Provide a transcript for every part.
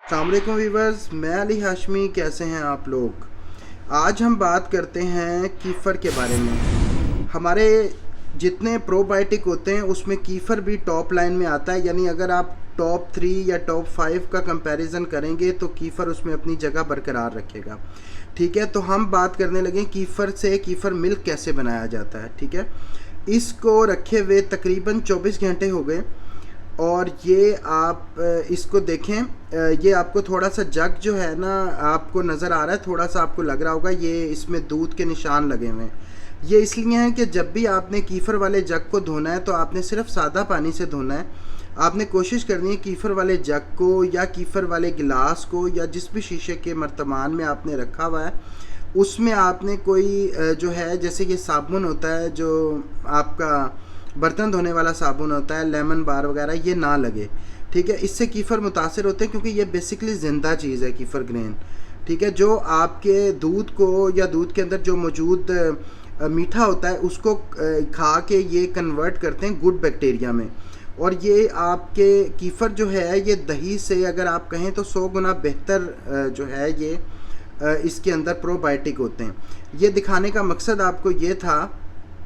अस्सलाम वालेकुम वीवर्स, मैं अली हाशमी। कैसे हैं आप लोग? आज हम बात करते हैं कीफ़र के बारे में। हमारे जितने प्रोबायोटिक होते हैं उसमें कीफ़र भी टॉप लाइन में आता है। यानी अगर आप टॉप 3 या टॉप 5 का कंपैरिजन करेंगे तो कीफ़र उसमें अपनी जगह बरकरार रखेगा। ठीक है, तो हम बात करने लगे कीफ़र से कीफ़र मिल्क कैसे बनाया जाता है। ठीक है, इसको रखे हुए तकरीबन 24 घंटे हो गए और ये आप इसको देखें। ये आपको थोड़ा सा जग जो है ना आपको नज़र आ रहा है, थोड़ा सा आपको लग रहा होगा ये इसमें दूध के निशान लगे हुए हैं। ये इसलिए हैं कि जब भी आपने कीफ़र वाले जग को धोना है तो आपने सिर्फ सादा पानी से धोना है। आपने कोशिश करनी है कीफ़र वाले जग को या कीफ़र वाले गिलास को या जिस भी शीशे के मर्तमान में आपने रखा हुआ है उसमें आपने कोई जो है जैसे ये साबुन होता है जो आपका बर्तन धोने वाला साबुन होता है, लेमन बार वगैरह, ये ना लगे। ठीक है, इससे कीफ़र मुतासर होते हैं क्योंकि ये बेसिकली ज़िंदा चीज़ है कीफ़र ग्रेन। ठीक है, जो आपके दूध को या दूध के अंदर जो मौजूद मीठा होता है उसको खा के ये कन्वर्ट करते हैं गुड बैक्टीरिया में। और ये आपके कीफ़र जो है ये दही से अगर आप कहें तो 100 गुना बेहतर जो है ये इसके अंदर प्रोबायोटिक होते हैं। ये दिखाने का मकसद आपको ये था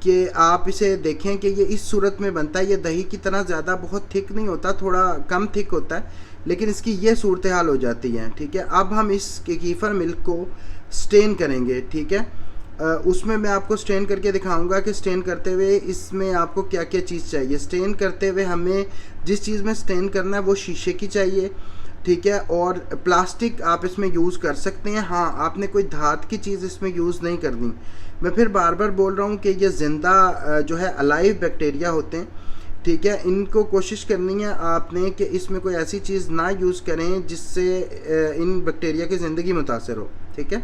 कि आप इसे देखें कि ये इस सूरत में बनता है। ये दही की तरह ज़्यादा बहुत थिक नहीं होता, थोड़ा कम थिक होता है, लेकिन इसकी ये सूरत हाल हो जाती है। ठीक है, अब हम इस कीफ़र मिल्क को स्टेन करेंगे। ठीक है, उसमें मैं आपको स्टेन करके दिखाऊंगा कि स्टेन करते हुए इसमें आपको क्या क्या चीज़ चाहिए। स्टेन करते हुए हमें जिस चीज़ में स्टेन करना है वो शीशे की चाहिए। ठीक है, और प्लास्टिक आप इसमें यूज़ कर सकते हैं। हाँ, आपने कोई धात की चीज़ इसमें यूज़ नहीं करनी। मैं फिर बार बार बोल रहा हूँ कि ये ज़िंदा जो है अलाइव बैक्टीरिया होते हैं। ठीक है, इनको कोशिश करनी है आपने कि इसमें कोई ऐसी चीज़ ना यूज़ करें जिससे इन बैक्टीरिया की ज़िंदगी मुतासर हो। ठीक है,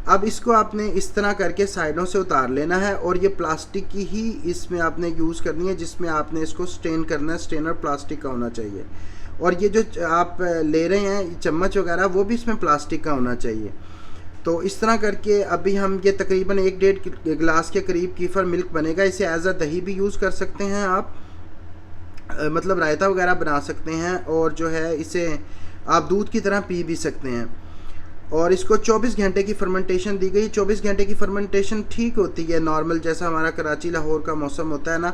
अब इसको आपने इस तरह करके साइडों से उतार लेना है और ये प्लास्टिक की ही इसमें आपने यूज़ करनी है जिसमें आपने इसको स्टेन करना है। स्टेनर प्लास्टिक का होना चाहिए और ये जो आप ले रहे हैं चम्मच वगैरह वो भी इसमें प्लास्टिक का होना चाहिए। तो इस तरह करके अभी हम ये तकरीबन 1-1.5 गिलास के करीब कीफ़र मिल्क बनेगा। इसे एज अ दही भी यूज़ कर सकते हैं आप, मतलब रायता वगैरह बना सकते हैं और जो है इसे आप दूध की तरह पी भी सकते हैं। और इसको 24 घंटे की फर्मेंटेशन दी गई। 24 घंटे की फर्मेंटेशन ठीक होती है नॉर्मल, जैसा हमारा कराची लाहौर का मौसम होता है ना,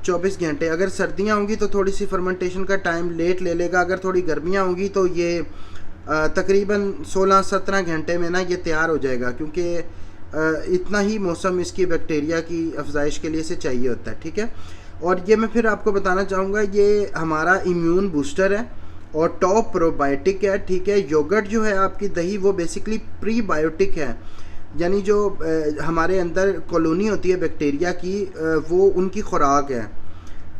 24 घंटे। अगर सर्दियाँ होंगी तो थोड़ी सी फर्मेंटेशन का टाइम लेट ले लेगा। अगर थोड़ी गर्मियाँ होंगी तो ये तकरीबन 16-17 घंटे में ना ये तैयार हो जाएगा, क्योंकि इतना ही मौसम इसकी बैक्टीरिया की अफजाइश के लिए से चाहिए होता है। ठीक है, और ये मैं फिर आपको बताना चाहूँगा ये हमारा इम्यून बूस्टर है और टॉप प्रोबायोटिक है। ठीक है, योगर्ट जो है आपकी दही वो बेसिकली प्रीबायोटिक है, यानी जो हमारे अंदर कॉलोनी होती है बैक्टीरिया की वो उनकी खुराक है।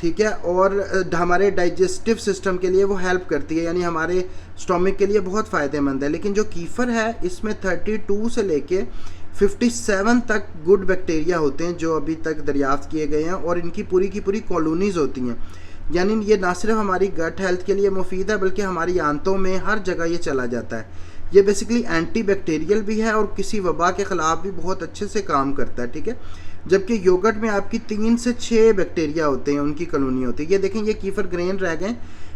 ठीक है, और हमारे डाइजेस्टिव सिस्टम के लिए वो हेल्प करती है, यानी हमारे स्टोमक के लिए बहुत फ़ायदेमंद है। लेकिन जो कीफ़र है इसमें 32 से लेके 57 तक गुड बैक्टीरिया होते हैं जो अभी तक दरियाफ्त किए गए हैं और इनकी पूरी की पूरी कॉलोनीज़ होती हैं। यानी ये ना सिर्फ हमारी गट हेल्थ के लिए मुफीद है बल्कि हमारी आंतों में हर जगह ये चला जाता है। ये बेसिकली एंटी बैक्टीरियल भी है और किसी वबा के ख़िलाफ़ भी बहुत अच्छे से काम करता है। ठीक है, जबकि योगर्ट में आपकी 3 से 6 बैक्टीरिया होते हैं, उनकी कॉलोनी होती है। ये देखें, ये कीफ़र ग्रेन रह गए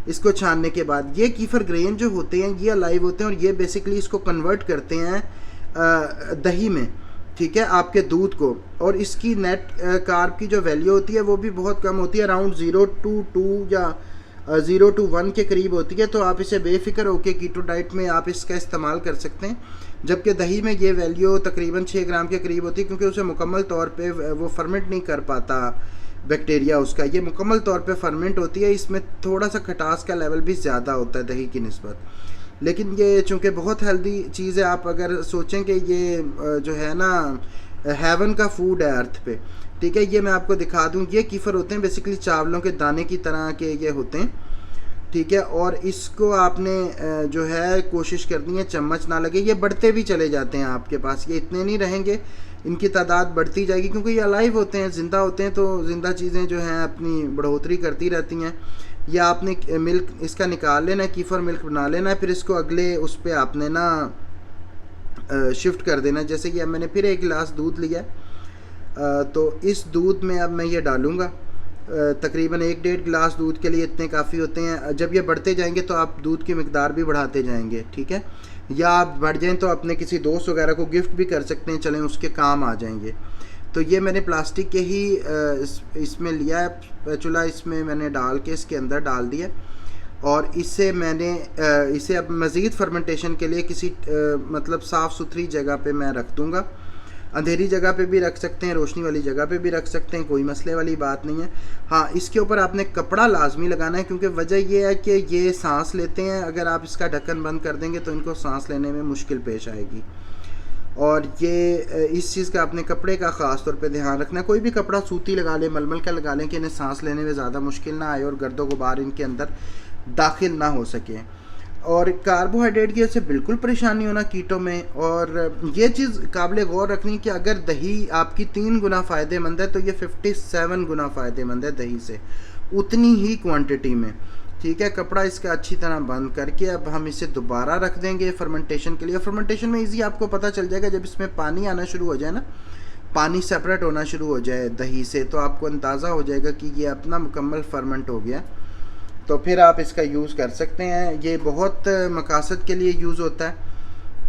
इसको छानने के बाद। ये कीफ़र ग्रेन जो होते हैं ये अलाइव होते हैं और ये बेसिकली इसको कन्वर्ट करते हैं दही में। ठीक है, आपके दूध को, और इसकी नेट कार्ब की जो वैल्यू होती है वो भी बहुत कम होती है, अराउंड 0 to 2 या 0 to 1 के करीब होती है। तो आप इसे बेफिक्र होकर कीटो डाइट में आप इसका इस्तेमाल कर सकते हैं। जबकि दही में ये वैल्यू तकरीबन 6 ग्राम के करीब होती है, क्योंकि उसे मुकम्मल तौर पे वो फर्मेंट नहीं कर पाता बैक्टीरिया उसका। ये मुकम्मल तौर पे फर्मेंट होती है। इसमें थोड़ा सा खटास का लेवल भी ज़्यादा होता है दही की निस्बत। लेकिन ये चूँकि बहुत हेल्दी चीज़ है, आप अगर सोचें कि ये जो है ना हेवन का फूड है अर्थ पे। ठीक है, ये मैं आपको दिखा दूँ, ये कीफ़र होते हैं बेसिकली चावलों के दाने की तरह के ये होते हैं। ठीक है, और इसको आपने जो है कोशिश करनी है चम्मच ना लगे। ये बढ़ते भी चले जाते हैं आपके पास, ये इतने नहीं रहेंगे, इनकी तादाद बढ़ती जाएगी क्योंकि ये अलाइव होते हैं, ज़िंदा होते हैं। तो ज़िंदा चीज़ें जो हैं अपनी बढ़ोतरी करती रहती हैं। या आपने मिल्क इसका निकाल लेना है, कीफ़र मिल्क बना लेना है, फिर इसको अगले उस पर आपने ना शिफ्ट कर देना। जैसे कि अब मैंने फिर 1 गिलास दूध लिया, तो इस दूध में अब मैं ये डालूँगा तकरीबन 1-1.5 गिलास दूध के लिए इतने काफ़ी होते हैं। जब ये बढ़ते जाएंगे तो आप दूध की मिकदार भी बढ़ाते जाएंगे, ठीक है। या आप बढ़ जाएं तो अपने किसी दोस्त वगैरह को गिफ्ट भी कर सकते हैं, चलें उसके काम आ जाएंगे। तो ये मैंने प्लास्टिक के ही इसमें लिया है चूल्हा, इसमें मैंने डाल के इसके अंदर डाल दिया और इसे मैंने इसे अब मज़ीद फर्मेंटेशन के लिए किसी मतलब साफ़ सुथरी जगह पे मैं रख दूँगा। अंधेरी जगह पे भी रख सकते हैं, रोशनी वाली जगह पे भी रख सकते हैं, कोई मसले वाली बात नहीं है। हाँ, इसके ऊपर आपने कपड़ा लाजमी लगाना है, क्योंकि वजह यह है कि ये सांस लेते हैं। अगर आप इसका ढक्कन बंद कर देंगे तो इनको सांस लेने में मुश्किल पेश आएगी। और ये इस चीज़ का अपने कपड़े का ख़ास तौर पे ध्यान रखना है। कोई भी कपड़ा सूती लगा लें, मलमल का लगा लें कि इन्हें सांस लेने में ज़्यादा मुश्किल ना आए और गर्दो गुबार इनके अंदर दाखिल ना हो सके। और कार्बोहाइड्रेट की वजह से बिल्कुल परेशानी होना कीटो में। और ये चीज़ काबिल गौर रखनी कि अगर दही आपकी 3 गुना फ़ायदेमंद है तो ये 57 गुना फ़ायदेमंद है दही से, उतनी ही क्वांटिटी में, ठीक है। कपड़ा इसका अच्छी तरह बंद करके अब हम इसे दोबारा रख देंगे फर्मेंटेशन के लिए। फर्मेंटेशन में इजी आपको पता चल जाएगा, जब इसमें पानी आना शुरू हो जाए ना, पानी सेपरेट होना शुरू हो जाए दही से, तो आपको अंदाज़ा हो जाएगा कि ये अपना मुकम्मल फर्मेंट हो गया। तो फिर आप इसका यूज़ कर सकते हैं। ये बहुत मकासद के लिए यूज़ होता है,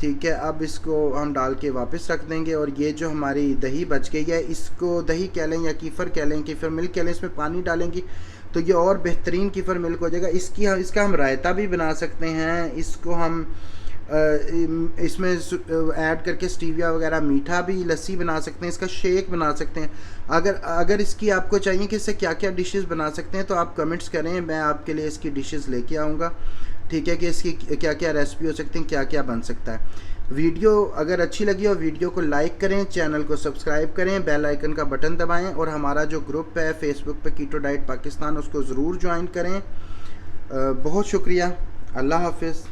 ठीक है। अब इसको हम डाल के वापस रख देंगे और ये जो हमारी दही बच गई है, इसको दही कह लें या कीफ़र कह लें, कीफ़र मिल्क कह लें, इसमें पानी डालेंगे तो ये और बेहतरीन कीफ़र मिल्क हो जाएगा। इसका हम रायता भी बना सकते हैं। इसको हम इसमें ऐड करके स्टीविया वगैरह मीठा भी लस्सी बना सकते हैं, इसका शेक बना सकते हैं। अगर इसकी आपको चाहिए कि इससे क्या क्या डिशेस बना सकते हैं तो आप कमेंट्स करें, मैं आपके लिए इसकी डिशेस लेके आऊँगा, ठीक है, कि इसकी क्या क्या रेसिपी हो सकती हैं, क्या क्या बन सकता है। वीडियो अगर अच्छी लगी हो वीडियो को लाइक करें, चैनल को सब्सक्राइब करें, बेल आइकन का बटन दबाएं और हमारा जो ग्रुप है फेसबुक पे कीटो डाइट पाकिस्तान, उसको ज़रूर ज्वाइन करें। बहुत शुक्रिया। अल्लाह हाफिज़।